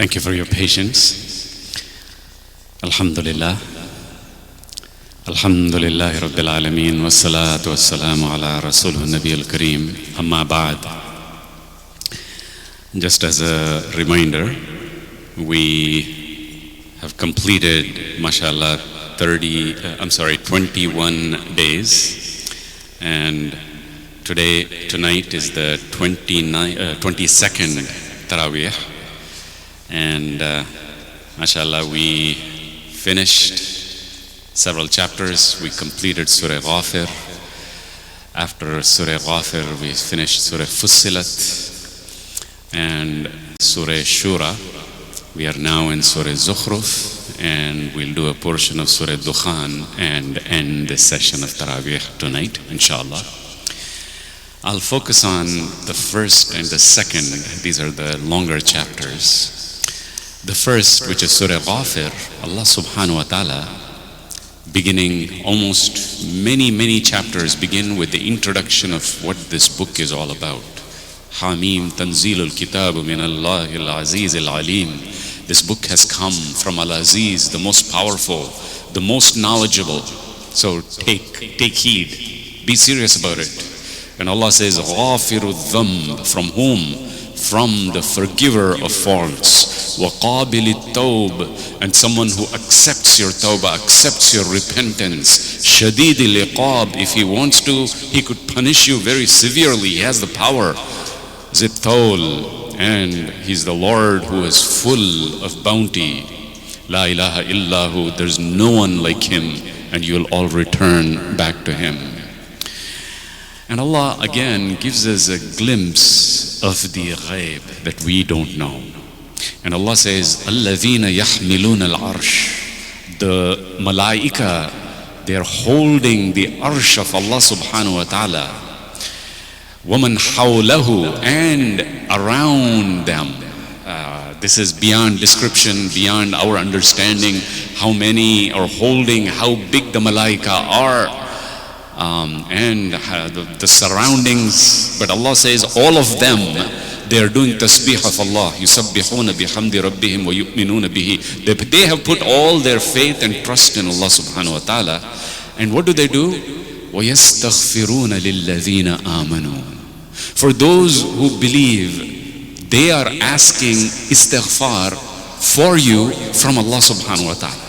Thank you for your patience. Alhamdulillah. Alhamdulillah Rabbil Alameen. Wassalatu wassalamu ala Rasulun Nabi al-Kareem. Amma ba'd. Just as a reminder, we have completed, mashallah, 21 days. And tonight is the 22nd Taraweeh. And mashallah, we finished several chapters. We completed Surah Ghafir. After Surah Ghafir, we finished Surah Fussilat and Surah Shura. We are now in Surah Zukhruf, and we'll do a portion of Surah Dukhan and end the session of Taraweeh tonight, inshallah. I'll focus on the first and the second. These are the longer chapters. The first, which is Surah Ghafir, Allah subhanahu wa ta'ala, beginning almost many chapters begin with the introduction of what this book is all about. Hamim Tanzilul Kitabu min Allahil Aziz al-Alim. This book has come from Al-Aziz, the most powerful, the most knowledgeable. So take heed, be serious about it. And Allah says, Ghafiru Dhamb, from whom? From the forgiver of faults. وَقَابِلِ التَّوْبِ, and someone who accepts your tawbah, accepts your repentance. شَدِيدِ الْإِقَابِ, if he wants to, he could punish you very severely. He has the power. Zittaul, and he's the Lord who is full of bounty. La ilaha illahu, there's no one like him, and you'll all return back to him. And Allah again gives us a glimpse of the ghaib that we don't know. And Allah says, الَّذِينَ يَحْمِلُونَ الْعَرْشِ, the malaika, they're holding the arsh of Allah subhanahu wa ta'ala. وَمَنْ حَوْلَهُ, and around them. This is beyond description, beyond our understanding, how many are holding, how big the malaika are. And the surroundings, but Allah says all of them, they are doing tasbih of Allah. يُسَبِّحُونَ بِحَمْدِ رَبِّهِمْ وَيُؤْمِنُونَ بِهِ. They have put all their faith and trust in Allah subhanahu wa ta'ala. And what do? وَيَسْتَغْفِرُونَ لِلَّذِينَ آمَنُوا. For those who believe, they are asking istighfar for you from Allah subhanahu wa ta'ala.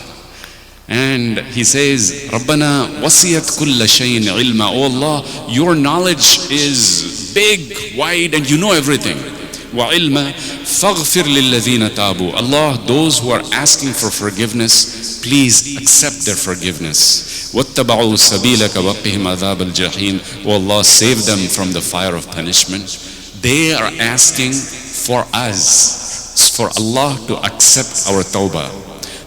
And he says, Rabbana wasiyat kulla shayin ilma. Oh Allah, your knowledge is big, wide, and you know everything. Wa ilma faghfir lilladhina tabu. Allah, those who are asking for forgiveness, please accept their forgiveness. Wattaba'u sabilaka waqihim adhab al-jahim. Oh Allah, save them from the fire of punishment. They are asking for us, for Allah to accept our tawbah.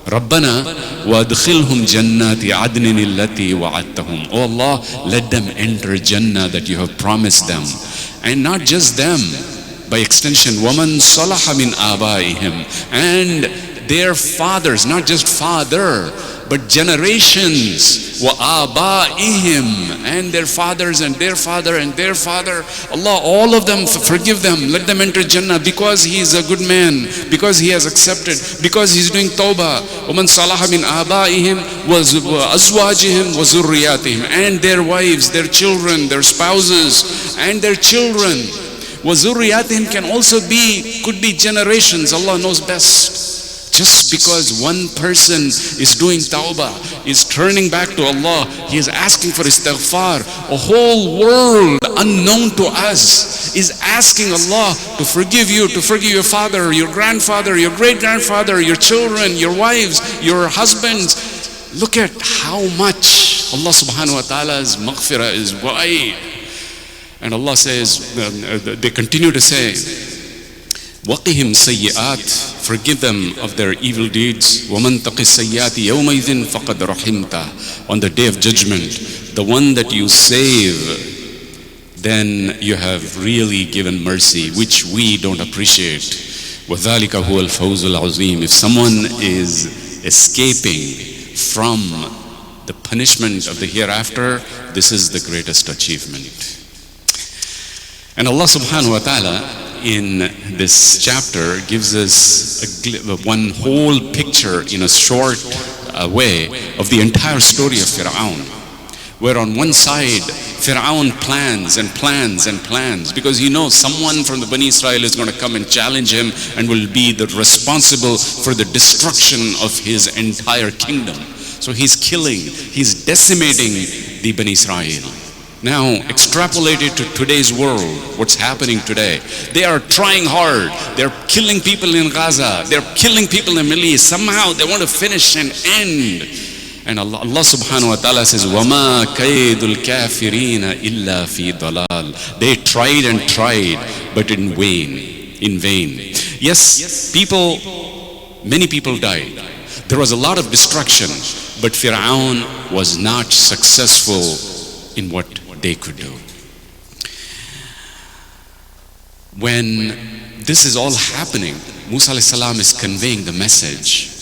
Rabbana وَأَدْخِلْهُمْ جَنَّاتِ عَدْنٍ الَّتِي وَعَدْتَهُمْ. Oh Allah, let them enter Jannah that you have promised them. And not just them, by extension, وَمَنْ صَلَحَ مِنْ آبَائِهِمْ, and their fathers, not just father, but generations. وَآبَائِهِمْ, and their fathers and their father and their father. Allah, all of them, forgive them, let them enter Jannah, because he is a good man, because he has accepted, because he's doing tawbah. وَمَنْ صَلَحَ مِنْ آبَائِهِمْ وَأَزْوَاجِهِمْ وَذُرِّيَّاتِهِمْ, and their wives, their children, their spouses, and their children. وَذُرِّيَّاتِهِمْ could be generations. Allah knows best. Just because one person is doing tawbah, is turning back to Allah, he is asking for istighfar. A whole world unknown to us is asking Allah to forgive you, to forgive your father, your grandfather, your great-grandfather, your children, your wives, your husbands. Look at how much Allah subhanahu wa ta'ala's maghfirah is wide. And Allah says, they continue to say, وَقِهِمْ سَيِّئَاتٍ, forgive them of their evil deeds. وَمَنْ تَقِ السَّيِّئَاتِ يَوْمَئِذٍ فَقَدْ رَحِمْتَهُ. On the day of judgment, the one that you save, then you have really given mercy, which we don't appreciate. وَذَلِكَ هُوَ الْفَوْزُ الْعَظِيمُ. If someone is escaping from the punishment of the hereafter, this is the greatest achievement. And Allah subhanahu wa ta'ala in this chapter gives us one whole picture in a short way of the entire story of Fir'aun, where on one side Fir'aun plans and plans and plans because he knows someone from the Bani Israel is going to come and challenge him and will be responsible for the destruction of his entire kingdom. So he's killing, he's decimating the Bani Israel. Now extrapolate it to today's world, what's happening today. They are trying hard, they're killing people in Gaza, they're killing people in the Middle East. Somehow they want to finish and end. And Allah subhanahu wa ta'ala says, وَمَا كَيْدُ الْكَافِرِينَ إِلَّا فِي ضَلَالٍ. They tried and tried, but in vain. Yes, many people died. There was a lot of destruction, but Fir'aun was not successful in what they could do. When this is all happening, Musa alayhi salam is conveying the message.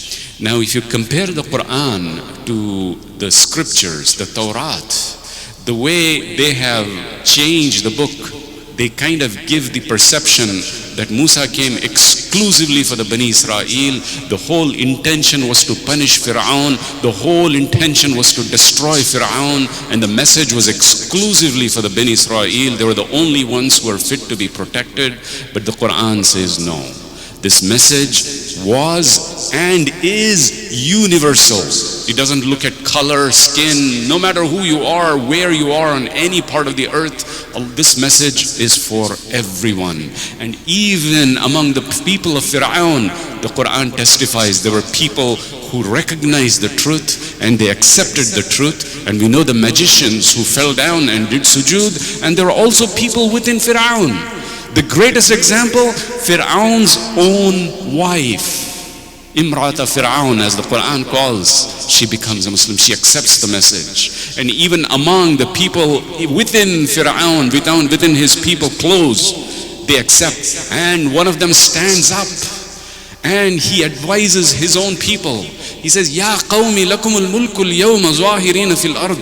Now if you compare the Quran to the scriptures, the Torah, the way they have changed the book, they kind of give the perception that Musa came exclusively for the Bani Israel. The whole intention was to punish Fir'aun. The whole intention was to destroy Fir'aun. And the message was exclusively for the Bani Israel. They were the only ones who were fit to be protected. But the Quran says no. This message was and is universal. It doesn't look at color, skin, no matter who you are, where you are on any part of the earth. This message is for everyone. And even among the people of Fir'aun, the Quran testifies there were people who recognized the truth and they accepted the truth. And we know the magicians who fell down and did sujood. And there were also people within Fir'aun. The greatest example, Fir'aun's own wife, Imrata Fir'aun, as the Quran calls, she becomes a Muslim. She accepts the message. And even among the people within Fir'aun, within his people close, they accept. And one of them stands up and he advises his own people. He says, Ya qawmi lakumul mulkul yawma zahirina fil ard.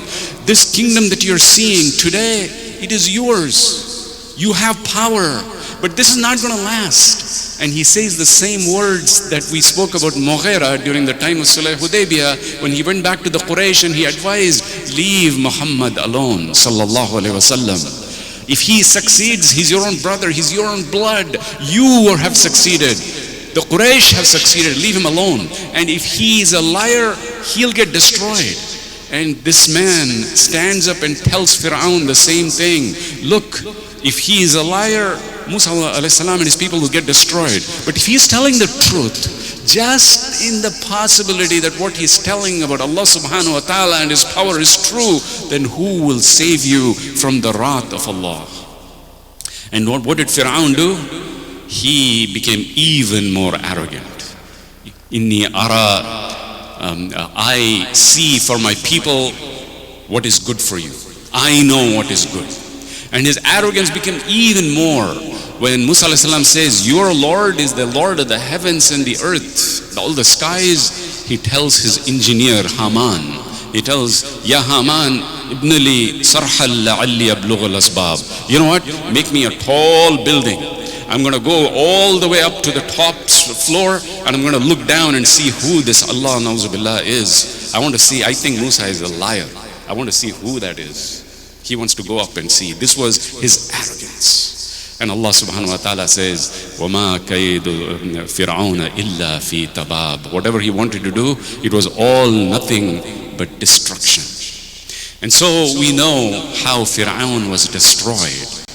This kingdom that you're seeing today, it is yours. You have power, but this is not going to last. And he says the same words that we spoke about Mughira during the time of Sulh Hudaybiyah, when he went back to the Quraysh and he advised, leave Muhammad alone, sallallahu alaihi wasallam. If he succeeds, he's your own brother, he's your own blood. You have succeeded. The Quraysh have succeeded, leave him alone. And if he's a liar, he'll get destroyed. And this man stands up and tells Fir'aun the same thing. Look, if he is a liar, Musa alayhi salam and his people will get destroyed. But if he's telling the truth, just in the possibility that what he's telling about Allah subhanahu wa ta'ala and his power is true, then who will save you from the wrath of Allah? And what did Fir'aun do? He became even more arrogant. Inni ara, I see for my people what is good for you. I know what is good. And his arrogance became even more when Musa alayhi salam says, your Lord is the Lord of the heavens and the earth, all the skies. He tells his engineer Haman, he tells, Ya Haman, ibn li sarhal la'alli ablugh al-asbab. You know what? Make me a tall building. I'm going to go all the way up to the top floor and I'm going to look down and see who this Allah na'uzubillah is. I want to see, I think Musa is a liar. I want to see who that is. He wants to go up and see. This was his arrogance. And Allah subhanahu wa ta'ala says, وَمَا كَيْدُ فِرْعَوْنَ إِلَّا فِي تَبَابٍ. Whatever he wanted to do, it was all nothing but destruction. And so we know how Fir'aun was destroyed.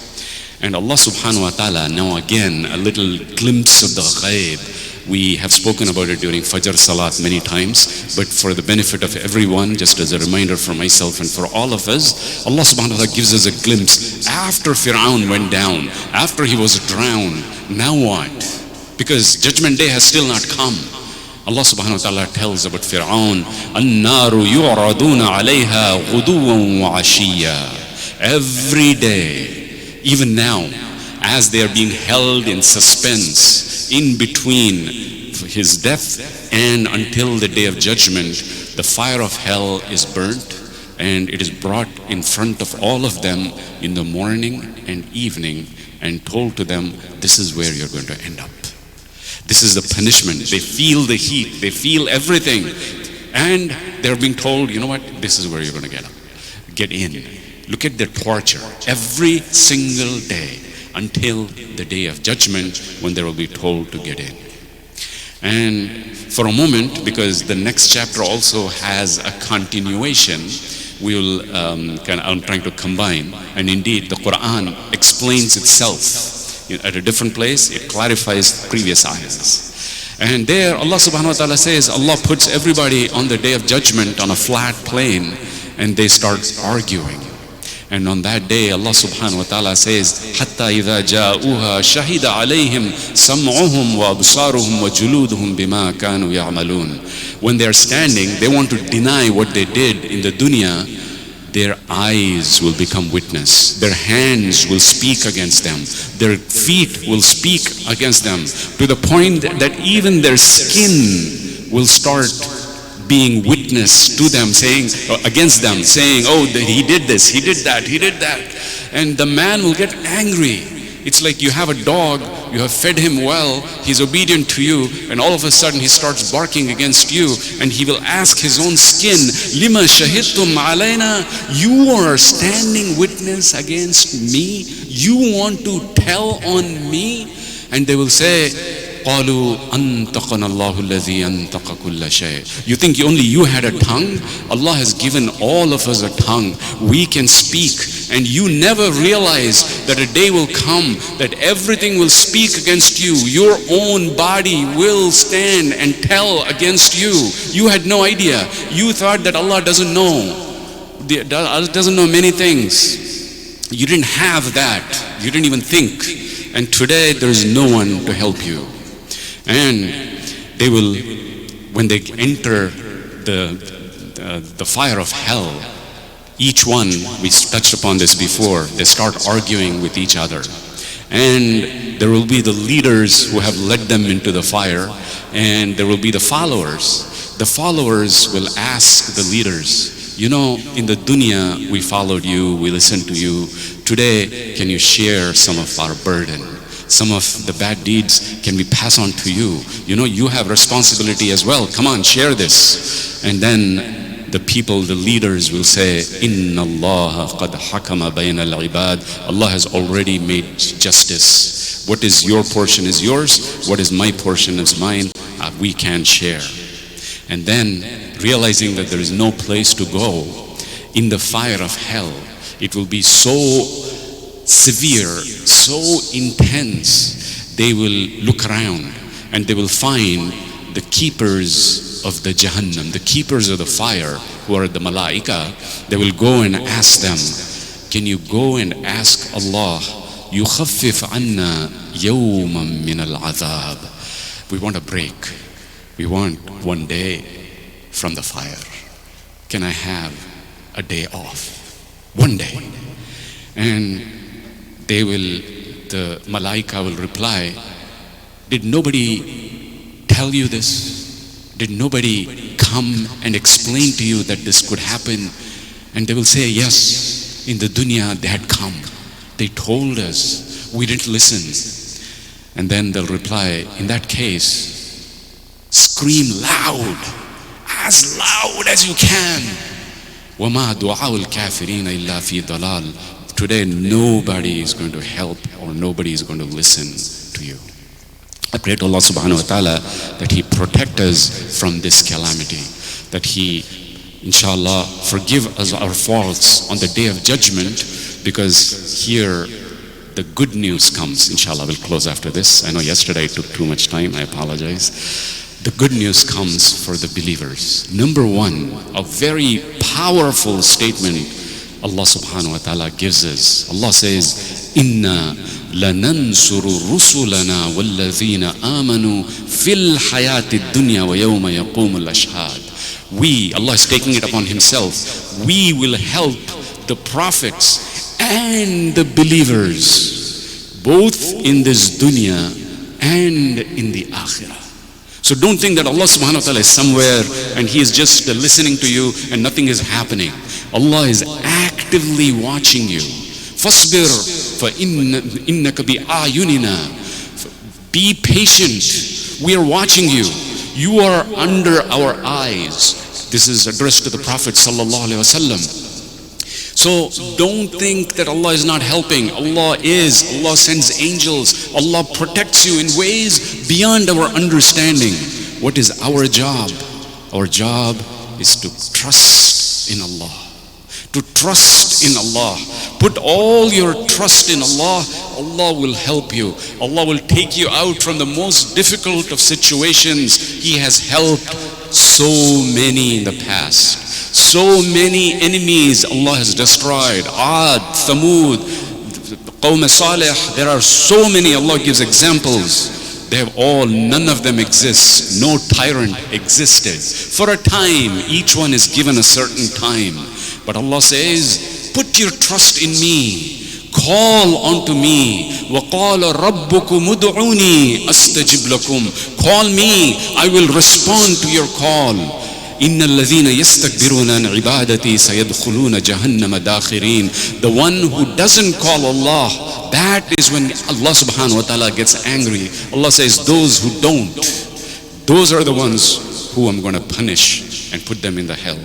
And Allah subhanahu wa ta'ala, now again, a little glimpse of the ghaib. We have spoken about it during Fajr Salat many times, but for the benefit of everyone, just as a reminder for myself and for all of us, Allah subhanahu wa ta'ala gives us a glimpse. After Fir'aun went down, after he was drowned, now what? Because Judgment Day has still not come. Allah subhanahu wa ta'ala tells about Fir'aun, النَّارُ يُعْرَضُونَ عَلَيْهَا غُدُوًّا وَعَشِيًّا. Every day, even now, as they are being held in suspense in between his death and until the day of judgment, the fire of hell is burnt, and it is brought in front of all of them in the morning and evening and told to them, this is where you're going to end up. This is the punishment. They feel the heat, they feel everything, and they're being told, you know what, this is where you're going to get in. Look at their torture every single day until the day of judgment, when they will be told to get in. And for a moment, because the next chapter also has a continuation, we will I'm trying to combine, and indeed the Quran explains itself at a different place. It clarifies previous ayahs, and there Allah subhanahu wa ta'ala says, Allah puts everybody on the day of judgment on a flat plane, and they start arguing. And on that day, Allah subhanahu wa ta'ala says, حَتَّى إِذَا جَاءُوهَا شَهِدَ عَلَيْهِمْ سَمْعُهُمْ وَأَبْصَارُهُمْ وَجُلُودُهُمْ بِمَا كَانُوا يَعْمَلُونَ. When they are standing, they want to deny what they did in the dunya. Their eyes will become witness. Their hands will speak against them. Their feet will speak against them, to the point that even their skin will start being witness to them, saying against them, saying, oh, he did this, he did that, he did that. And the man will get angry. It's like you have a dog, you have fed him well, he's obedient to you, and all of a sudden he starts barking against you, and he will ask his own skin, Lima shahidtum alayna, you are standing witness against me, you want to tell on me? And they will say, قالوا أنطقنا الله الذي أنطق كل شيء. You think only you had a tongue? Allah has given all of us a tongue. We can speak, and you never realize that a day will come that everything will speak against you. Your own body will stand and tell against you. You had no idea. You thought that Allah doesn't know. Allah doesn't know many things. You didn't have that. You didn't even think. And today there is no one to help you. And they will, when they enter the fire of hell, each one, we touched upon this before, they start arguing with each other. And there will be the leaders who have led them into the fire, and there will be the followers. The followers will ask the leaders, you know, in the dunya we followed you, we listened to you. Today, can you share some of our burden? Some of the bad deeds, can we pass on to you? You know, you have responsibility as well. Come on, share this. And then the people, the leaders will say, Inna Allah qad hakama bayna al-ibad. Allah has already made justice. What is your portion is yours. What is my portion is mine. We can share. And then realizing that there is no place to go in the fire of hell, it will be so severe, so intense, they will look around and they will find the keepers of the Jahannam, the keepers of the fire, who are the Malaika. They will go and ask them, can you go and ask Allah, يُخَفِّفْ عَنَّا يَوْمًا مِنَ الْعَذَابِ. We want a break. We want one day from the fire. Can I have a day off? One day. And the Malaika will reply, did nobody tell you this? Did nobody come and explain to you that this could happen? And they will say, yes, in the dunya they had come. They told us, we didn't listen. And then they'll reply, in that case, scream loud as you can. وَمَا دُعَاءُ الْكَافِرِينَ إِلَّا فِي ضَلَالٍ. Today, nobody is going to help or nobody is going to listen to you. I pray to Allah subhanahu wa ta'ala that He protect us from this calamity, that He, inshallah, forgive us our faults on the day of judgment, because here the good news comes. Inshallah, we'll close after this. I know yesterday it took too much time, I apologize. The good news comes for the believers. Number one, a very powerful statement Allah subhanahu wa ta'ala gives us. Allah says, Inna lanansuru rusulana walladhina amanu fil hayati dunya wa yawma yaqumul ashhad. We, Allah is taking it upon Himself, we will help the prophets and the believers, both in this dunya and in the akhirah. So don't think that Allah subhanahu wa ta'ala is somewhere and He is just listening to you and nothing is happening. Allah is actively watching you. فَاصْبِرْ فَإِنَّكَ بِأَعْيُنِنَا. Be patient. We are watching you. You are under our eyes. This is addressed to the Prophet sallallahu alaihi wasallam. So don't think that Allah is not helping. Allah is. Allah sends angels. Allah protects you in ways beyond our understanding. What is our job? Our job is to trust in Allah. To trust in Allah. Put all your trust in Allah. Allah will help you. Allah will take you out from the most difficult of situations. He has helped so many in the past. So many enemies Allah has destroyed. Ad, Thamud, Qawm Salih. There are so many. Allah gives examples. They have all, none of them exists. No tyrant existed. For a time, each one is given a certain time. But Allah says, put your trust in me. Call unto me. وَقَالَ رَبُّكُمُ ادْعُونِي أَسْتَجِبْ لَكُمْ. Call me, I will respond to your call. إِنَّ الَّذِينَ يَسْتَكْبِرُونَ عَنْ عِبَادَتِي سَيَدْخُلُونَ جَهَنَّمَ دَاخِرِينَ. The one who doesn't call Allah, that is when Allah subhanahu wa ta'ala gets angry. Allah says, those who don't, those are the ones who I'm going to punish and put them in the hell.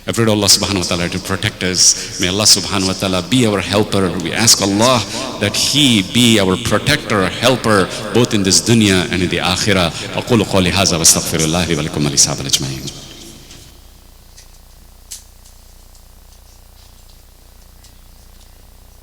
I pray to Allah subhanahu wa ta'ala to protect us. May Allah subhanahu wa ta'ala be our helper. We ask Allah that He be our protector, helper, both in this dunya and in the akhirah. أقول قولي هذا واستغفر الله لي ولكم ولسائر الأجمعين.